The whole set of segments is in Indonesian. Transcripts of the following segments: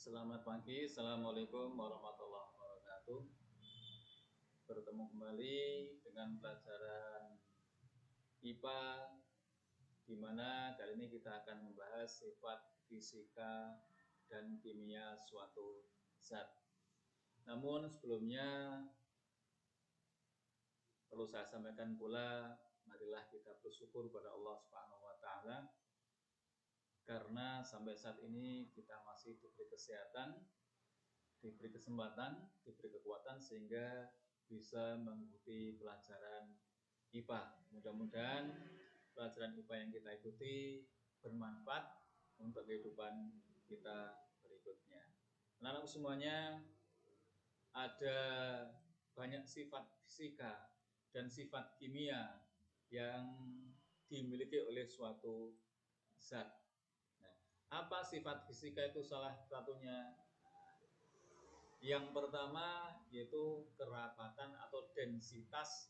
Selamat pagi, Assalamualaikum warahmatullahi wabarakatuh. Bertemu kembali dengan pelajaran IPA, di mana kali ini kita akan membahas sifat fisika dan kimia suatu zat. Namun sebelumnya perlu saya sampaikan pula, marilah kita bersyukur pada Allah Subhanahu wa taala karena sampai saat ini kita masih diberi kesehatan, diberi kesempatan, diberi kekuatan sehingga bisa mengikuti pelajaran IPA. Mudah-mudahan pelajaran IPA yang kita ikuti bermanfaat untuk kehidupan kita berikutnya. Anak-anak semuanya, ada banyak sifat fisika dan sifat kimia yang dimiliki oleh suatu zat. Nah, apa sifat fisika itu? Salah satunya yang pertama yaitu kerapatan atau densitas,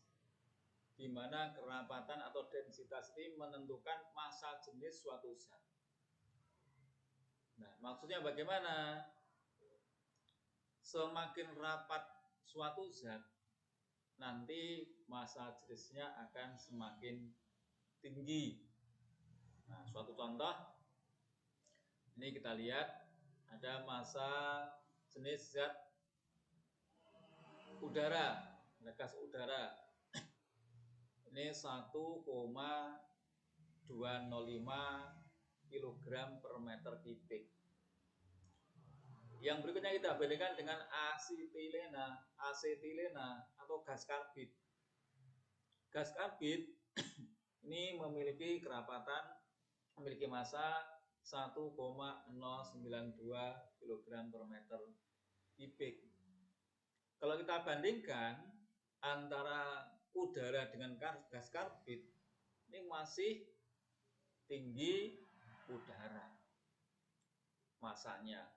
di mana kerapatan atau densitas ini menentukan massa jenis suatu zat. Nah, maksudnya bagaimana? Semakin rapat suatu zat, nanti massa jenisnya akan semakin tinggi. Nah, suatu contoh, ini kita lihat ada massa jenis zat udara, gas udara. Ini 1,205 kg per meter kubik. Yang berikutnya kita bandingkan dengan asetilena atau gas karbit. Gas karbit ini memiliki kerapatan, memiliki massa 1,092 kg per meter kubik. Kalau kita bandingkan antara udara dengan gas karbit, ini masih tinggi udara massanya.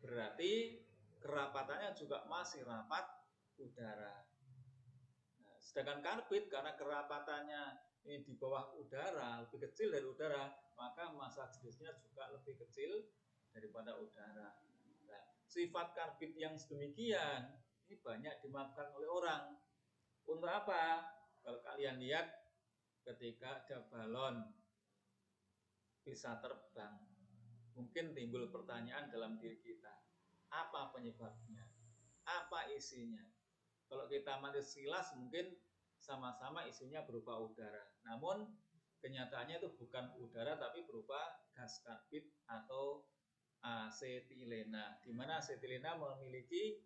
Berarti kerapatannya juga masih rapat udara. Nah, sedangkan karbit karena kerapatannya ini di bawah udara, lebih kecil dari udara, maka massa jenisnya juga lebih kecil daripada udara. Nah, sifat karbit yang sedemikian ini banyak dimaafkan oleh orang. Untuk apa? Kalau kalian lihat ketika ada balon bisa terbang, mungkin timbul pertanyaan dalam diri kita, apa penyebabnya? Apa isinya? Kalau kita mati sekilas mungkin sama-sama isinya berupa udara. Namun kenyataannya itu bukan udara tapi berupa gas karbit atau asetilena, di mana asetilena memiliki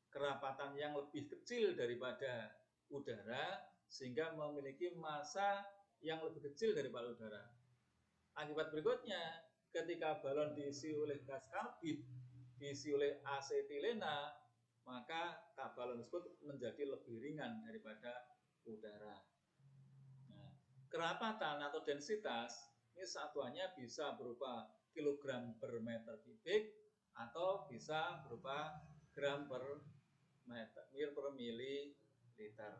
kerapatan yang lebih kecil daripada udara sehingga memiliki massa yang lebih kecil daripada udara. Akibat berikutnya, ketika balon diisi oleh gas karbit, diisi oleh asetilena, maka balon tersebut menjadi lebih ringan daripada udara. Nah, kerapatan atau densitas ini satuannya bisa berupa kilogram per meter kubik atau bisa berupa gram per mililiter.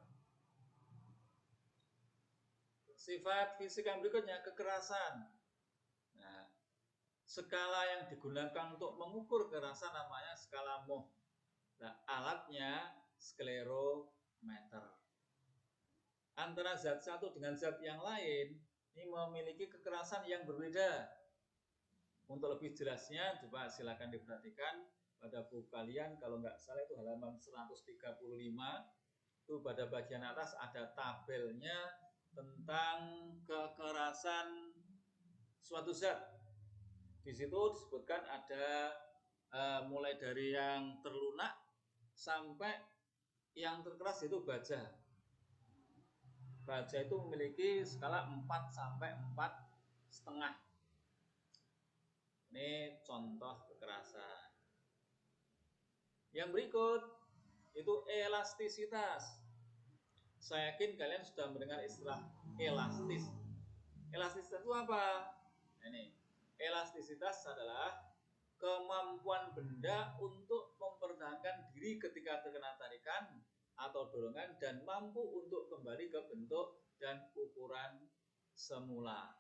Sifat fisika yang berikutnya, kekerasan. Nah, skala yang digunakan untuk mengukur kekerasan namanya skala Mohs. Nah, alatnya sklerometer. Antara zat satu dengan zat yang lain ini memiliki kekerasan yang berbeda. Untuk lebih jelasnya, coba silakan diperhatikan pada buku kalian, kalau nggak salah itu halaman 135, itu pada bagian atas ada tabelnya tentang kekerasan suatu zat. Di situ disebutkan ada mulai dari yang terlunak sampai yang terkeras, itu baja. Baja itu memiliki skala 4 sampai 4,5. Ini contoh kekerasan. Yang berikut itu elastisitas. Saya yakin kalian sudah mendengar istilah elastis. Elastisitas itu apa? Ini, elastisitas adalah kemampuan benda untuk mempertahankan diri ketika terkena tarikan atau dorongan dan mampu untuk kembali ke bentuk dan ukuran semula.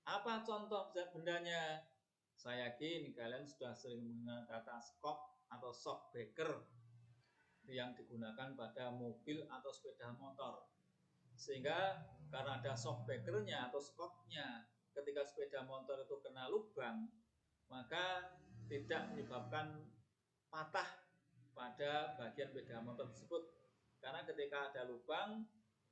Apa contoh zat bendanya? Saya yakin kalian sudah sering mengenal kata skok atau shock breaker yang digunakan pada mobil atau sepeda motor. Sehingga karena ada shock breakernya atau skoknya, ketika sepeda motor itu kena lubang, maka tidak menyebabkan patah pada bagian sepeda motor tersebut. Karena ketika ada lubang,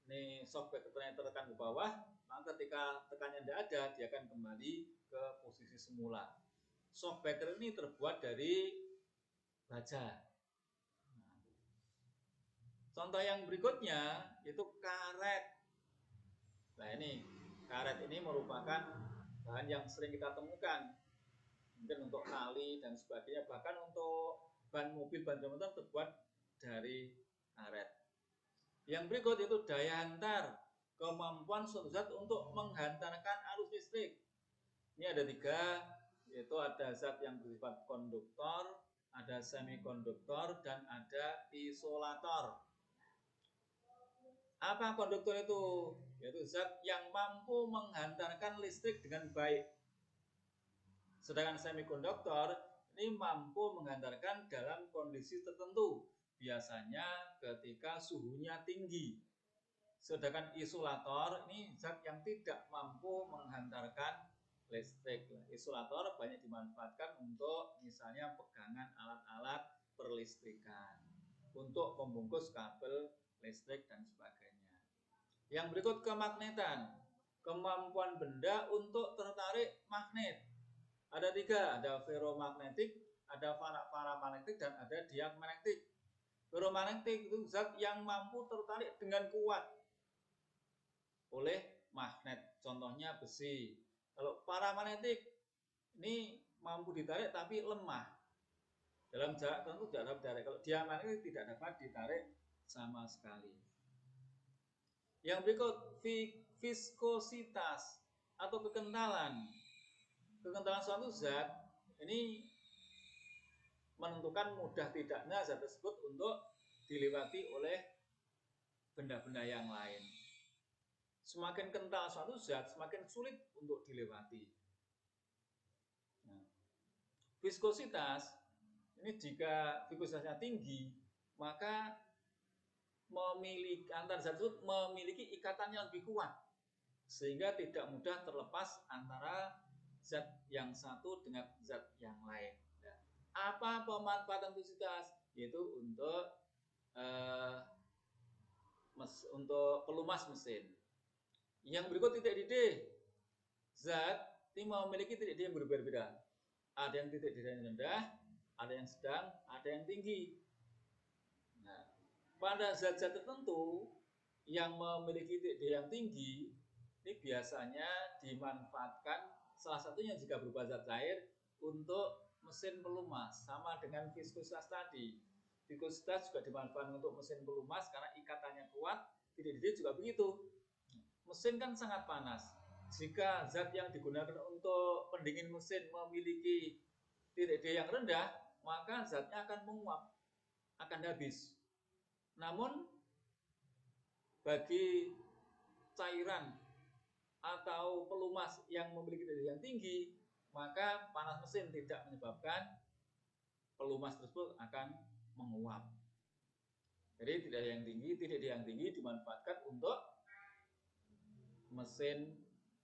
ini shock breakernya tertekan ke bawah, maka ketika tekannya tidak ada, dia akan kembali ke posisi semula. Shock breaker ini terbuat dari baja. Contoh yang berikutnya itu karet. Nah ini karet ini merupakan bahan yang sering kita temukan, mungkin untuk tali dan sebagainya, bahkan untuk ban mobil, ban motor terbuat dari karet. Yang berikut itu daya hantar, kemampuan suatu zat untuk menghantarkan arus listrik. Ini ada 3, yaitu ada zat yang bersifat konduktor, ada semikonduktor, dan ada isolator. Apa konduktor itu? Yaitu zat yang mampu menghantarkan listrik dengan baik. Sedangkan semikonduktor ini mampu menghantarkan dalam kondisi tertentu, biasanya ketika suhunya tinggi. Sedangkan isolator ini zat yang tidak mampu menghantarkan listrik. Isolator banyak dimanfaatkan untuk misalnya pegangan alat-alat perlistrikan, untuk membungkus kabel listrik dan sebagainya. Yang berikut kemagnetan, kemampuan benda untuk tertarik magnet. Ada 3, ada ferromagnetik, ada paramagnetik, dan ada diamagnetik. Ferromagnetik itu zat yang mampu tertarik dengan kuat oleh magnet, contohnya besi. Kalau paramagnetik ini mampu ditarik tapi lemah, dalam jarak tertentu tidak dapat ditarik. Kalau diamagnetik tidak dapat ditarik sama sekali. Yang berikut viskositas atau kekentalan. Kekentalan suatu zat ini menentukan mudah tidaknya zat tersebut untuk dilewati oleh benda-benda yang lain. Semakin kental suatu zat, semakin sulit untuk dilewati. Nah, viskositas ini jika viskositasnya tinggi, maka antar zat tersebut memiliki ikatan yang lebih kuat, sehingga tidak mudah terlepas antara zat yang satu dengan zat yang lain. Nah, apa pemanfaatan viskositas? Yaitu untuk pelumas mesin. Yang berikut titik didih. Zat ini memiliki titik didih yang berbeda-beda. Ada yang titik didih yang rendah, ada yang sedang, ada yang tinggi. Nah, pada zat-zat tertentu yang memiliki titik didih yang tinggi, ini biasanya dimanfaatkan, salah satunya jika berupa zat cair, untuk mesin pelumas, sama dengan viskositas tadi. Viskositas juga dimanfaatkan untuk mesin pelumas karena ikatannya kuat, titik didih juga begitu. Mesin kan sangat panas. Jika zat yang digunakan untuk pendingin mesin memiliki titik didih yang rendah, maka zatnya akan menguap, akan habis. Namun bagi cairan atau pelumas yang memiliki titik didih yang tinggi, maka panas mesin tidak menyebabkan pelumas tersebut akan menguap. Jadi titik didih yang tinggi dimanfaatkan untuk mesin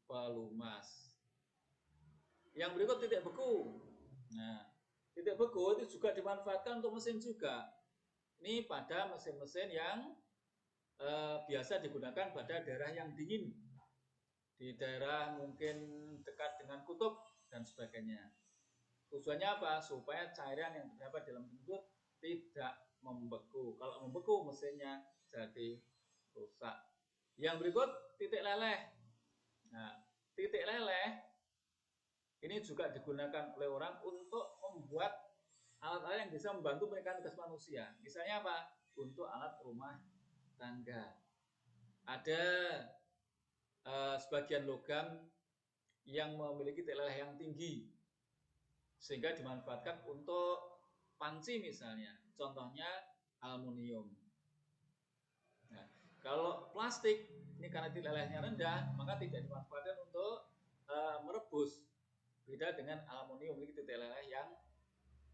pelumas. Yang berikut titik beku. Nah, titik beku itu juga dimanfaatkan untuk mesin juga. Ini pada mesin-mesin yang biasa digunakan pada daerah yang dingin, di daerah mungkin dekat dengan kutub dan sebagainya. Tujuannya apa? Supaya cairan yang terdapat dalam tersebut tidak membeku. Kalau membeku mesinnya jadi rusak. Yang berikut titik leleh. Nah, titik leleh ini juga digunakan oleh orang untuk membuat alat-alat yang bisa membantu meningkatkan tugas manusia. Misalnya apa? Untuk alat rumah tangga. Ada sebagian logam yang memiliki titik leleh yang tinggi, sehingga dimanfaatkan untuk panci misalnya. Contohnya aluminium. Nah, kalau plastik ini karena titik lelehnya rendah, maka tidak dimanfaatkan untuk merebus. Beda dengan aluminium memiliki titik leleh yang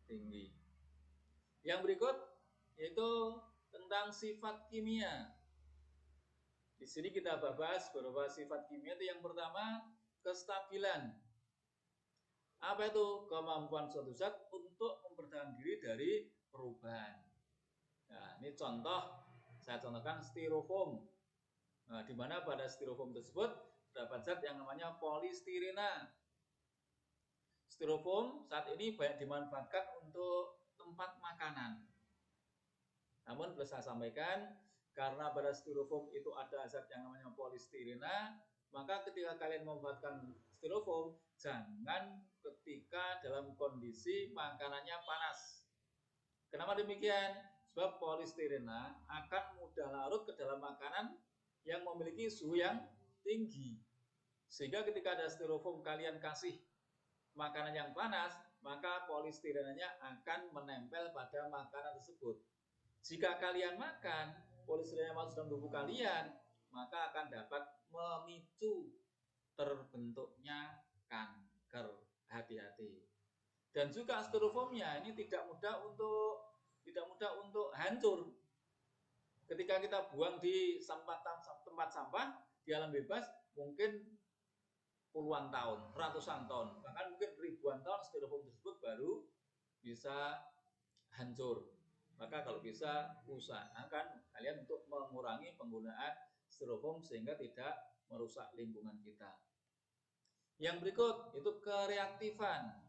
tinggi. Yang berikut yaitu tentang sifat kimia. Di sini kita bahas beberapa sifat kimia. Itu yang pertama, kestabilan. Apa itu? Kemampuan suatu zat untuk mempertahankan diri dari perubahan. Nah, ini contoh, saya contohkan styrofoam. Nah, di mana pada styrofoam tersebut terdapat zat yang namanya polistirena. Styrofoam saat ini banyak dimanfaatkan untuk tempat makanan. Namun perlu saya sampaikan, karena pada styrofoam itu ada zat yang namanya polistirena, maka ketika kalian memanfaatkan styrofoam, jangan ketika dalam kondisi makanannya panas. Kenapa demikian? Sebab polistirena akan mudah larut ke dalam makanan yang memiliki suhu yang tinggi. Sehingga ketika ada styrofoam kalian kasih makanan yang panas, maka polistirenanya akan menempel pada makanan tersebut. Jika kalian makan, polistirenanya masuk dalam tubuh kalian, maka akan dapat memicu terbentuknya kanker. Hati-hati. Dan juga styrofoamnya ini tidak mudah untuk hancur. Ketika kita buang di tempat sampah di alam bebas, mungkin puluhan tahun, ratusan tahun, bahkan mungkin ribuan tahun styrofoam tersebut baru bisa hancur. Maka kalau bisa usahakan kalian untuk mengurangi penggunaan styrofoam sehingga tidak merusak lingkungan kita. Yang berikut itu kereaktifan.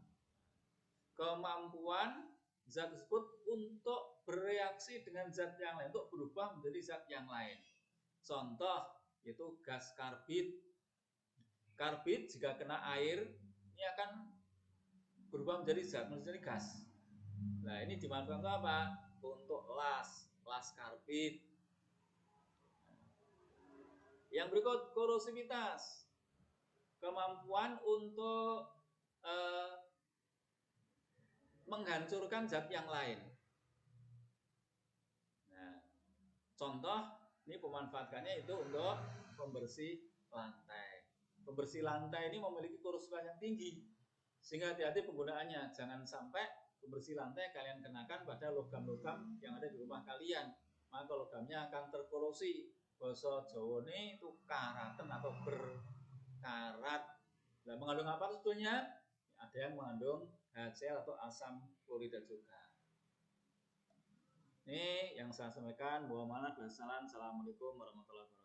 Kemampuan zat tersebut untuk bereaksi dengan zat yang lain, untuk berubah menjadi zat yang lain. Contoh yaitu gas karbit. Karbit jika kena air ini akan berubah menjadi zat, menjadi gas. Nah, ini dimanfaatkan untuk apa? Untuk las karbit. Yang berikut korosivitas. Kemampuan untuk menghancurkan zat yang lain. Nah, contoh ini pemanfaatannya itu untuk pembersih lantai. Pembersih lantai ini memiliki korosivitas yang tinggi, sehingga hati-hati penggunaannya. Jangan sampai pembersih lantai kalian kenakan pada logam-logam yang ada di rumah kalian, maka logamnya akan terkorosi. Basa Jawane itu karaten atau berkarat. Nah, mengandung apa sebetulnya? Ada yang mengandung HCl atau asam klorida juga. Ini yang saya sampaikan. Assalamualaikum warahmatullahi wabarakatuh.